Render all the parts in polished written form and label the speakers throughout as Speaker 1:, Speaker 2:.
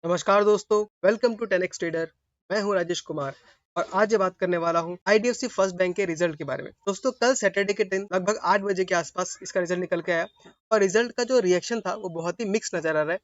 Speaker 1: नमस्कार दोस्तों, welcome to 10x trader. मैं हूं राजेश कुमार और आज ये बात करने वाला हूं आईडीएफसी फर्स्ट बैंक के रिजल्ट के बारे में। दोस्तों, कल सैटरडे के दिन लगभग 8 बजे के आसपास इसका रिजल्ट निकल के आया और रिजल्ट का जो रिएक्शन था वो बहुत ही मिक्स नजर आ रहा है।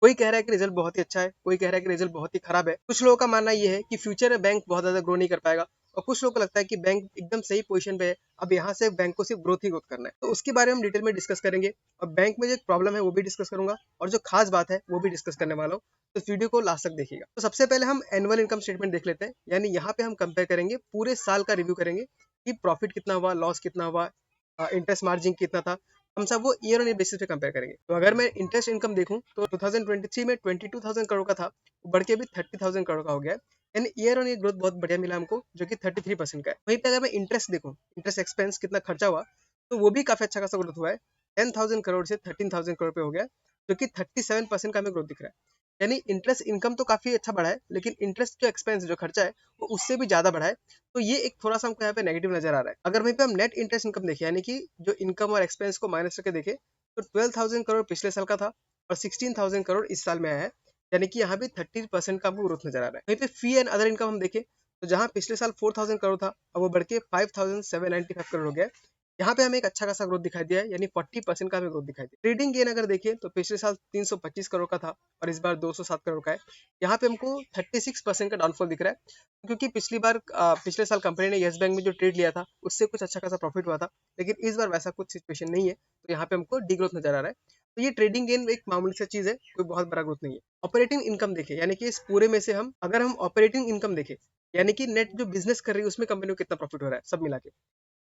Speaker 1: कोई कह रहा है कि रिजल्ट बहुत ही अच्छा है, कोई कह रहा है कि रिजल्ट बहुत ही खराब है। कुछ लोगों का मानना ये है कि फ्यूचर में बैंक बहुत ज्यादा ग्रो नहीं कर पाएगा और कुछ लोगों को लगता है कि बैंक एकदम सही पोजीशन पे है। अब यहाँ से बैंक को सिर्फ ग्रोथ ही ग्रोथ करना है, तो उसके बारे में हम डिटेल में डिस्कस करेंगे और बैंक में जो एक प्रॉब्लम है वो भी डिस्कस करूंगा और जो खास बात है वो भी डिस्कस करने वाला हूँ। तो इस वीडियो को लास्ट तक देखिएगा। तो सबसे पहले हम एनुअल इनकम स्टेटमेंट देख लेते हैं, यानी यहाँ पे हम कंपेयर करेंगे, पूरे साल का रिव्यू करेंगे कि प्रॉफिट कितना हुआ, लॉस कितना हुआ, इंटरेस्ट मार्जिन कितना था। हम सब वो ईयर ऑन ईयर बेसिस पे कंपेयर करेंगे। तो अगर मैं इंटरेस्ट इनकम देखूं तो 2023 में 22,000 करोड़ का था, वो बढ़ के अभी 30,000 करोड़ का हो गया है। यानी ईयर ऑन ईयर ग्रोथ बहुत बढ़िया मिला हमको, जो कि 33% का है। वहीं पे अगर मैं इंटरेस्ट देखूं, इंटरेस्ट एक्सपेंस कितना खर्चा हुआ, तो वो भी काफी अच्छा खासा ग्रोथ हुआ है। 10,000 करोड़ से 13,000 करोड़ पे हो गया, जो कि 37% का हमें ग्रोथ दिख रहा है। यानी इंटरेस्ट इनकम तो काफी अच्छा बढ़ा है, लेकिन इंटरेस्ट जो एक्सपेंस जो खर्चा है वो उससे भी ज्यादा बढ़ा है। तो ये एक थोड़ा सा हमको यहाँ पे नेगेटिव नजर आ रहा है। अगर वहीं पे हम नेट इंटरेस्ट इनकम देखें, यानी कि जो इनकम और एक्सपेंस को माइनस करके देखें, तो 12,000 करोड़ पिछले साल का था और 16,000 करोड़ इस साल में आया है। यानी कि यहाँ भी 30% का हमको ग्रोथ नजर आ रहा है। वहीं पे फी एंड अदर इनकम हम देखें, तो जहाँ पिछले साल 4,000 करोड़ था, अब वो बढ़ के 5,795 करोड़ हो गया है। यहाँ पे हमें एक अच्छा खासा ग्रोथ दिखाई दिया है, यानी 40% का हमें ग्रोथ दिखाई दिया। ट्रेडिंग गेन अगर देखें तो पिछले साल 325 करोड़ का था और इस बार 207 करोड़ का है। यहाँ पे हमको 36% का डाउनफॉल दिख रहा है, क्योंकि पिछली बार पिछले साल कंपनी ने येस बैंक में जो ट्रेड लिया था उससे कुछ अच्छा खासा प्रॉफिट हुआ था, लेकिन इस बार वैसा कुछ सिचुएशन नहीं है। तो यहाँ पे हमको डी ग्रोथ नजर आ रहा है। तो ये ट्रेडिंग गेन एक मामूली सा चीज है, कोई बहुत बड़ा ग्रोथ नहीं है। ऑपरेटिंग इनकम देखें, यानी कि इस पूरे में से अगर हम ऑपरेटिंग इनकम देखें, यानी कि नेट जो बिजनेस कर रही है उसमें कंपनी को कितना प्रॉफिट हो रहा है सब मिला के,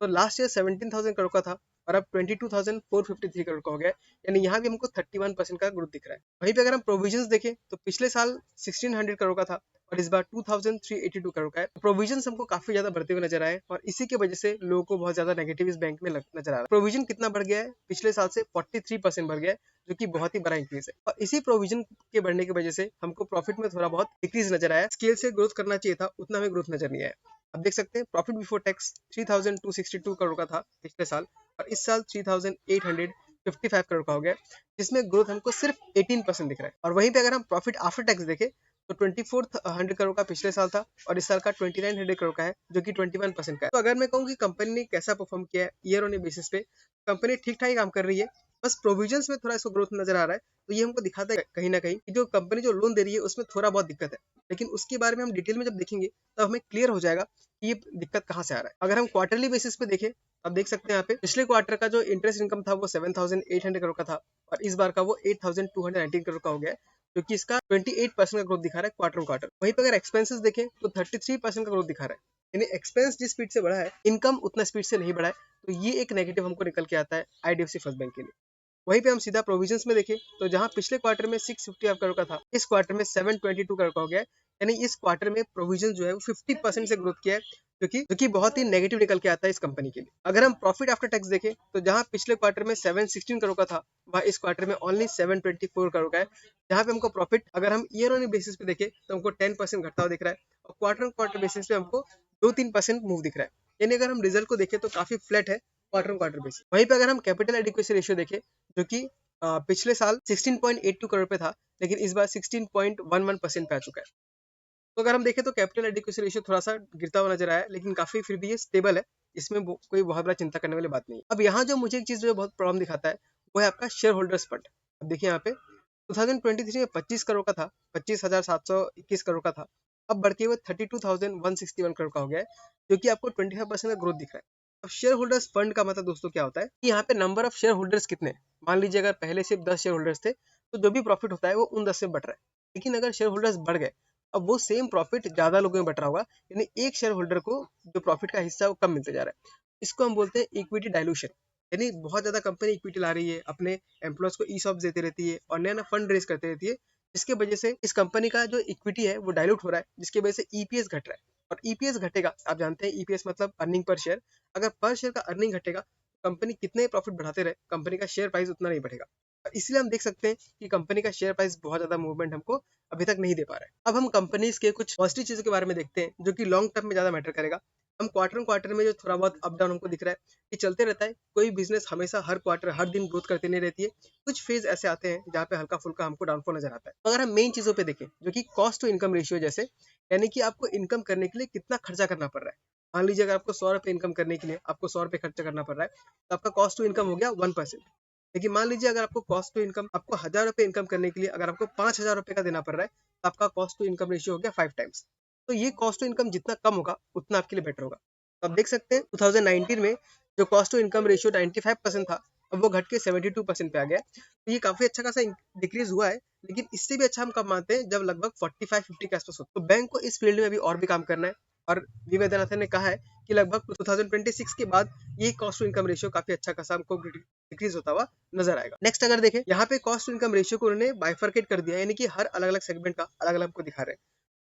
Speaker 1: तो लास्ट ईयर 17,000 करोड़ का था और अब 22,453 करोड़ का हो गया है। यानी यहाँ भी हमको 31% का ग्रोथ दिख रहा है। वहीं पे अगर हम प्रोविजंस देखें तो पिछले साल 1600 करोड़ का था और इस बार 2382 करोड़ का है। प्रोविजन हमको काफी ज्यादा बढ़ते हुए नजर आए और इसी की वजह से लोगों को बहुत ज्यादा नेगेटिव इस बैंक में नजर आ रहा है। प्रोविजन कितना बढ़ गया है, पिछले साल से 43% बढ़ गया है, जो कि बहुत ही बड़ा इंक्रीज है। और इसी प्रोविजन के बढ़ने की वजह से हमको प्रॉफिट में थोड़ा बहुत डिक्रीज नजर आया। स्केल से ग्रोथ करना चाहिए था, उतना हमें ग्रोथ नजर नहीं आया। अब देख सकते हैं प्रॉफिट बिफोर टैक्स 3,262 करोड़ का था पिछले साल और इस साल 3,855 करोड़ का हो गया, जिसमें ग्रोथ हमको सिर्फ 18% दिख रहा है। और वहीं पे अगर हम प्रॉफिट आफ्टर टैक्स देखें तो 2400 करोड़ का पिछले साल था और इस साल का 2900 करोड़ का है, जो कि 21% का है। तो अगर मैं कहूँ कि कंपनी ने कैसा परफॉर्म किया है ईयर ऑन ईयर बेसिस पे, कंपनी ठीक ठाक ही काम कर रही है। बस प्रोविजंस में थोड़ा इसको ग्रोथ नजर आ रहा है, तो ये हमको दिखाता है कहीं ना कहीं कि जो कंपनी जो लोन दे रही है उसमें थोड़ा बहुत दिक्कत है। लेकिन उसके बारे में हम डिटेल में जब देखेंगे तब हमें क्लियर हो जाएगा कि ये दिक्कत कहाँ से आ रहा है। अगर हम क्वार्टरली बेसिस पे देखें, अब देख सकते हैं यहाँ पे पिछले क्वार्टर का जो इंटरेस्ट इनकम था वो 7,800 करोड़ का था और इस बार का वो 8,219 करोड़ का हो गया है, जो कि इसका 28% का ग्रोथ दिखा रहा है क्वार्टर क्वार्टर। वहीं पर अगर एक्सपेंसेस देखें तो 33% का ग्रोथ दिखा रहा है। यानी एक्सपेंस जिस स्पीड से बढ़ा है, इनकम उतना स्पीड से नहीं बढ़ा है। तो ये एक नेगेटिव हमको निकल के आता है आईडीएफसी फर्स्ट बैंक के लिए। वहीं पे हम सीधा प्रोविजंस में देखें तो जहां पिछले क्वार्टर में 650 करोड़ का था, इस क्वार्टर में 722 करोड़ का हो गया है। यानी इस क्वार्टर में प्रोविजन जो है वो 50% से ग्रोथ किया है, जो कि बहुत ही नेगेटिव निकल के आता है इस कंपनी के लिए। अगर हम प्रॉफिट आफ्टर टैक्स देखें तो जहां पिछले क्वार्टर में 716 करोड़ का था, वह इस क्वार्टर में ओनली 724 करोड़ का है। जहां पे हमको प्रॉफिट अगर हम ईयर ऑन बेसिस पे देखें तो हमको 10% घटता हुआ दिख रहा है और क्वार्टर क्वार्टर बेसिस पे हमको 2-3% मूव दिख रहा है। यानी अगर हम रिजल्ट को देखें तो काफी फ्लैट है क्वार्टर क्वार्टर बेसिस। वहीं पे अगर हम कैपिटल एडिक्वेसी रेशियो देखें, जो कि पिछले साल 16.82 करोड़ पे था, लेकिन इस बार 16.11% पे आ चुका है। तो अगर हम देखें तो कैपिटल एडिक्वेसी रेशियो थोड़ा सा गिरता हुआ नजर आया है, लेकिन काफी फिर भी ये स्टेबल है। इसमें कोई बहुत बड़ा चिंता करने वाली बात नहीं है। अब यहाँ जो मुझे एक चीज जो बहुत प्रॉब्लम दिखाता है वो है आपका शेयर होल्डर्स फंड। अब देखिए यहाँ पे 2023 में 25 करोड़ का था, 25,721 करोड़ का था, अब बढ़ के वो 32,161 करोड़ का हो गया है, जो कि आपको 25% का ग्रोथ दिख रहा है। अब शेयर होल्डर्स फंड का मतलब दोस्तों क्या होता है कि यहाँ पे नंबर ऑफ शेयर होल्डर्स कितने हैं। मान लीजिए अगर पहले सिर्फ 10 शेयर होल्डर्स थे, तो जो भी प्रॉफिट होता है वो उन 10 से बढ़ रहा है। लेकिन अगर शेयर होल्डर्स बढ़ गए, अब वो सेम प्रॉफिट ज्यादा लोगों में बट रहा होगा, यानी एक शेयर होल्डर को जो प्रॉफिट का हिस्सा है वो कम मिलते जा रहा है। इसको हम बोलते हैं इक्विटी डाइल्यूशन। यानी बहुत ज्यादा कंपनी इक्विटी ला रही है, अपने एम्प्लॉयज को ई देती रहती है और नया नया फंड रेज करती रहती है, जिसकी वजह से इस कंपनी का जो इक्विटी है वो डायलूट हो रहा है, जिसकी वजह से ईपीएस घट रहा है। और ईपीएस घटेगा, आप जानते हैं ईपीएस मतलब अर्निंग पर शेयर। अगर पर शेयर का अर्निंग घटेगा, कंपनी कितने प्रॉफिट बढ़ाते रहे, कंपनी का शेयर प्राइस उतना नहीं बढ़ेगा। इसलिए हम देख सकते हैं कि कंपनी का शेयर प्राइस बहुत ज्यादा मूवमेंट हमको अभी तक नहीं दे पा रहा है। अब हम कंपनीज के कुछ पॉजिटिव चीजों के बारे में देखते हैं जो कि लॉन्ग टर्म में ज्यादा मैटर करेगा। हम क्वार्टर में जो थोड़ा बहुत अप डाउन हमको दिख रहा है, ये चलते रहता है। कोई बिजनेस हमेशा हर क्वार्टर हर दिन ग्रोथ करती नहीं रहती है। कुछ फेज ऐसे आते हैं जहाँ पे हल्का फुल्का हमको डाउनफॉल नजर आता है। तो अगर हम मेन चीजों पे देखें जो कि कॉस्ट टू इनकम रेशियो, जैसे यानी कि आपको इनकम करने के लिए कितना खर्चा करना पड़ रहा है। मान लीजिए अगर आपको 100 रुपये इनकम करने के लिए आपको 100 रुपये खर्चा करना पड़ रहा है, तो आपका कॉस्ट टू इनकम हो गया 1%। लेकिन मान लीजिए अगर आपको कॉस्ट टू इनकम आपको 1000 रुपये इनकम करने के लिए अगर आपको 5000 रुपये का देना पड़ रहा है, तो आपका कॉस्ट टू इनकम रेशियो हो गया 5 टाइम्स। तो ये कॉस्ट टू इनकम जितना कम होगा उतना आपके लिए बेटर होगा। तो आप देख सकते हैं 2019 में जो कॉस्ट टू इनकम रेशियो 95% था, अब वो घट के 72% पे आ गया। तो ये काफी अच्छा खासा डिक्रीज हुआ है। लेकिन इससे भी अच्छा हम कब मानते हैं, जब लगभग 45-50 के आसपास हो। तो बैंक को इस फील्ड में अभी और भी काम करना है। और वी वैद्यनाथन ने कहा है कि लगभग 2026 के बाद ये कॉस्ट टू इनकम रेशियो काफी अच्छा खासा हमको डिक्रीज होता हुआ नजर आएगा। नेक्स्ट अगर देखें, यहाँ पे कॉस्ट टू इनकम रेशियो को उन्होंने बाइफरकेट कर दिया, यानी कि हर अलग अलग सेगमेंट का अलग अलग हमको दिखा रहे हैं।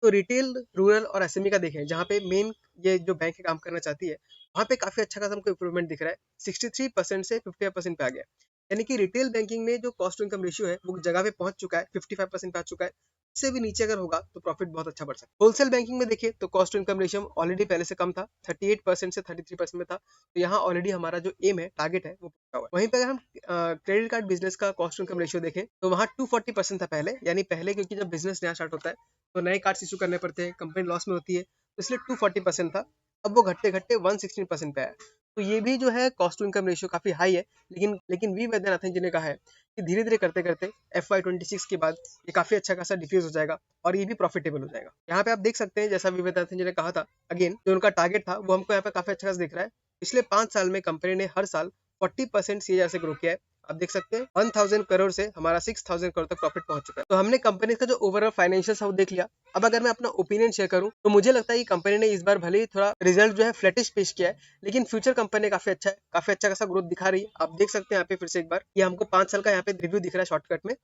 Speaker 1: तो रिटेल, रूरल और एसएमई का देखें, जहाँ पे मेन ये जो बैंक काम करना चाहती है, वहाँ पे काफी अच्छा खासा हमको इंप्रूवमेंट दिख रहा है। 63% से 55% पे आ गया। यानी कि रिटेल बैंकिंग में जो कॉस्ट टू इनकम रेशियो है वो जगह पे पहुंच चुका है, 55% पे आ चुका है। इससे भी नीचे अगर होगा तो प्रॉफिट बहुत अच्छा बढ़ सकता है। होलसेल बैंकिंग में देखिए तो cost to income ratio already पहले से कम था, 38% से 33% में था। तो यहाँ ऑलरेडी हमारा जो एम है, टारगेट है, वो पूरा हुआ है। वहीं पे अगर हम क्रेडिट कार्ड बिजनेस का कॉस्ट टू इनकम रेशियो देखें तो वहाँ 240% था पहले। यानी पहले क्योंकि जब बिजनेस नया स्टार्ट होता है तो नए कार्ड इशू करने पड़ते हैं, कंपनी लॉस में होती है, तो इसलिए 240% था। अब वो घटते घटते 116% पे आया। तो ये भी जो है कॉस्ट टू इनकम रेशियो काफी हाई है। लेकिन वी वैद्यनाथन जी ने कहा है कि धीरे धीरे करते करते FY26 के बाद ये काफी अच्छा खासा डिक्रीज हो जाएगा और ये भी प्रॉफिटेबल हो जाएगा। यहाँ पे आप देख सकते हैं जैसा वी वैद्यनाथन जी ने कहा था, अगेन जो उनका टारगेट था वो हमको यहाँ पे काफी अच्छा खासा दिख रहा है। पिछले 5 साल में कंपनी ने हर साल 40% CAGR से ग्रो किया है। आप देख सकते हैं 1000 करोड़ से हमारा 6000 करोड़ तक प्रॉफिट पहुंच चुका है। तो हमने कंपनी का जो ओवरऑल फाइनेंशियल है वो देख लिया। अब अगर मैं अपना ओपिनियन शेयर करूं तो मुझे लगता है कि कंपनी ने इस बार भले ही थोड़ा रिजल्ट जो है फ्लैटिश पेश किया है, लेकिन फ्यूचर कंपनी काफी अच्छा है, काफी अच्छा खासा ग्रोथ दिखा रही है। आप देख सकते हैं यहाँ पे फिर से एक बार, ये हमको 5 साल का यहाँ पे रिव्यू दिख रहा है शॉर्टकट में।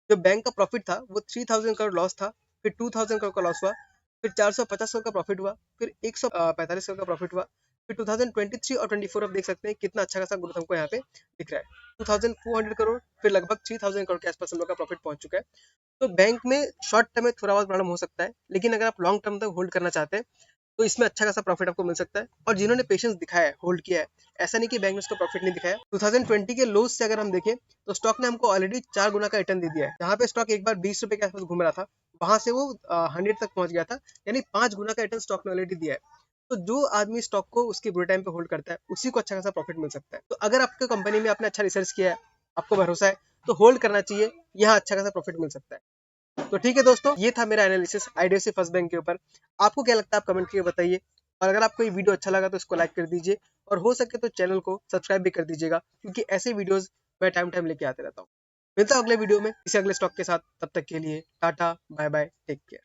Speaker 1: जो बैंक का प्रॉफिट था वो 3000 करोड़ लॉस था, फिर 2000 करोड़ का लॉस हुआ, फिर 450 करोड़ का प्रॉफिट हुआ, फिर 145 करोड़ का प्रॉफिट हुआ, फिर 2023 और 24 आप देख सकते हैं कितना अच्छा खासा ग्रोथ हमको यहाँ पे दिख रहा है। 2400 करोड़, फिर लगभग 3000 करोड़ के आसपास हम लोग का प्रॉफिट पहुंच चुका है। तो बैंक में शॉर्ट टर्म में थोड़ा बहुत प्रॉब्लम हो सकता है, लेकिन अगर आप लॉन्ग टर्म तक होल्ड करना चाहते हैं तो इसमें अच्छा खासा प्रॉफिट आपको मिल सकता है। और जिन्होंने पेशेंस दिखाया है, होल्ड किया है, ऐसा नहीं कि बैंक ने उसको प्रॉफिट नहीं दिखाया। 2020 के लोज से अगर हम देखें तो स्टॉक ने हमको ऑलरेडी 4 गुना का रिटर्न दे दिया है। जहाँ पे स्टॉक एक बार 20 रुपए के आसपास घूम रहा था, वहां से वो 100 तक पहुंच गया था। यानी 5 गुना का रिटर्न स्टॉक ने ऑलरेडी दिया है। तो जो आदमी स्टॉक को उसके बुरे टाइम पे होल्ड करता है उसी को अच्छा खासा प्रॉफिट मिल सकता है। तो अगर आपके कंपनी में आपने अच्छा रिसर्च किया है, आपको भरोसा है, तो होल्ड करना चाहिए, यहाँ अच्छा खासा प्रॉफिट मिल सकता है। तो ठीक है दोस्तों, ये था मेरा एनालिसिस IDFC फर्स्ट बैंक के ऊपर। आपको क्या लगता है आप कमेंट करके बताइए। और अगर आपको ये वीडियो अच्छा लगा तो इसको लाइक कर दीजिए, और हो सके तो चैनल को सब्सक्राइब भी कर दीजिएगा, क्योंकि ऐसे वीडियोस मैं टाइम टाइम लेके आते रहता हूँ। मिलता हूँ अगले वीडियो में किसी अगले स्टॉक के साथ। तब तक के लिए tata, bye bye, take care.